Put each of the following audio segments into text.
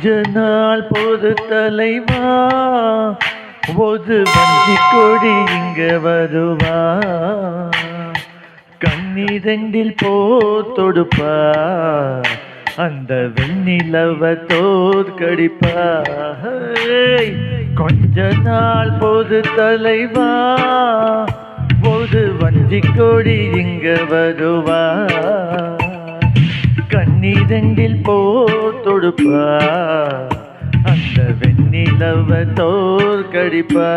கொஞ்ச நாள் பொது தலைவா ஒரு வஞ்சி கொடி இங்க வருவா கண்ணீரண்டில் போத்தொடுப்பா அந்த வெண்ணிலவ தோற்கடிப்பா கொஞ்ச நாள் பொது தலைவா ஒரு வஞ்சி கொடி இங்க வருவா கண்ணீரண்டில் போத்தொடுப்பா அந்த வெண்ணிலவ தோற்கடிப்பா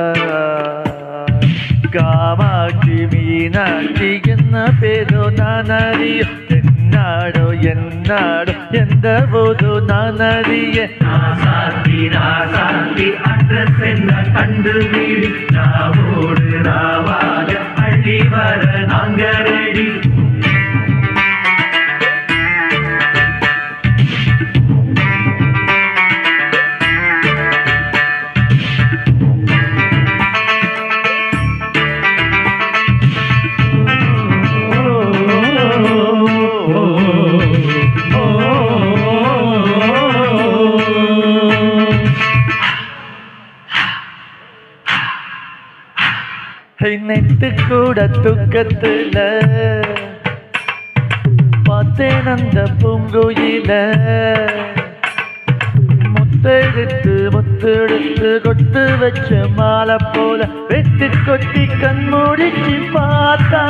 காமாட்சி மீனாட்சி என்ன பேரோ நான் அறிய என்னாடோ என்னாடோ எந்த போதோ நான் அறிய அட்ரஸ் என்ன கண்டு வீடு ராவோடு ராவாக அள்ளி வர நாங்க ரெடி நெட்டு கூட துக்கத்துல பார்த்தேன் அந்த பூங்குயில முத்தெடுத்து கொட்டு வச்ச மாலை போல வெட்டு கொட்டி கண்மூடிச்சு பார்த்தா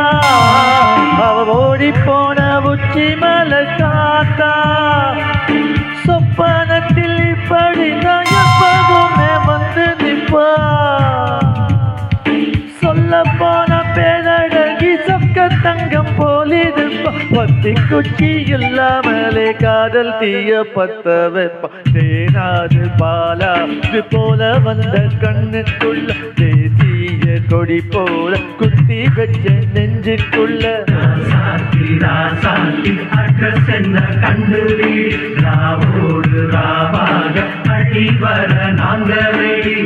அவ ஓடி போன உச்சி மலை காத்தா சொப்பனத்தில் இப்படி நான் எப்போதுமே வந்து நிற்பா சொல்ல போன பேரழகி சொக்க தங்கம் போலிது பத்தி குச்சி இல்லாமலே காதல் தீய பத்த வைப்ப தேனாது பாலாது போல வந்த கண்ணுக்குள்ள தேசிய கொடி போல குத்தி வச்ச நெஞ்சுக்குள்ள அட்ரஸ் என்ன கண்டு ராவோடு ராவாக அடி வர நாங்க ரெடி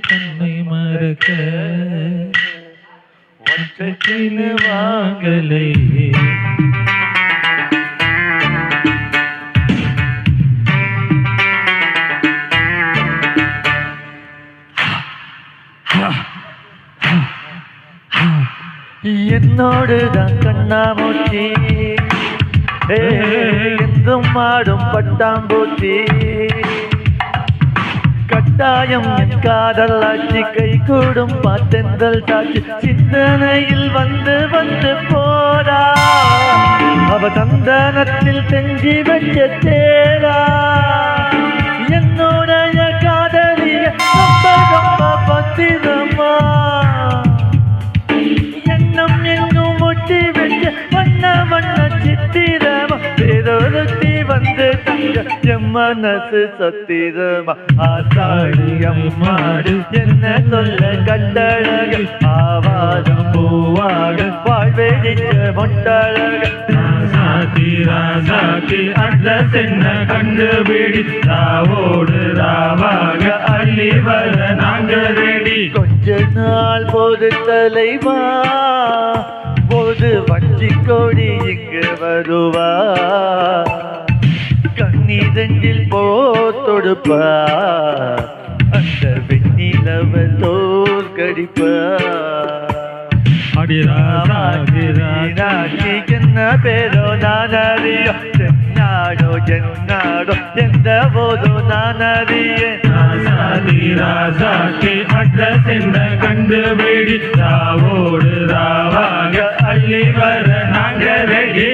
தன்னை மறக்க ஒற்றைக்கின வாங்கலை என்னோடு தான் கண்ணாமூச்சி எந்தும் மாடும் பட்டாம்பூச்சி கட்டாயம் என் காதல் ஆட்சி கை கூடும் பார்த்தெந்தல் சாட்சி சிந்தனையில் வந்து வந்து போரா அவ சந்தனத்தில் செஞ்சு வச்ச தேரா என்னுடைய காதலிய ரொம்ப ரொம்ப பத்திரமா எண்ணம் எங்கும் முட்டி வச்ச வண்ண வண்ண சித்திரமா பேரொருத்தி வந்து தங்க என் மனசு சத்திரமா ஆத்தாடி அம்மாடு என்ன சொல்ல கட்டழக ஆவாதம் பூவாக வாழ்வெடிச்ச மொட்டழக அட்ரஸ் என்ன கண்டுபிடி ராவோடு ராவாக அள்ளி வர நாங்க ரெடி கொஞ்ச நாள் போது தலைவா போது வஞ்சி கொடி இங்கு வருவா கண்ணீரண்டில் போத்தொடுப்பா அந்த வெண்ணிலவ தோற்கடிப்பா அடிராஜி என்ன பேரோ நான் அறிய என்னாடோ என்னாடோ எந்த போதோ நான் அறிய அட்ரஸ் என்ன கண்டுபிடி ராவோடு ராவாக அள்ளி வர நாங்க ரெடி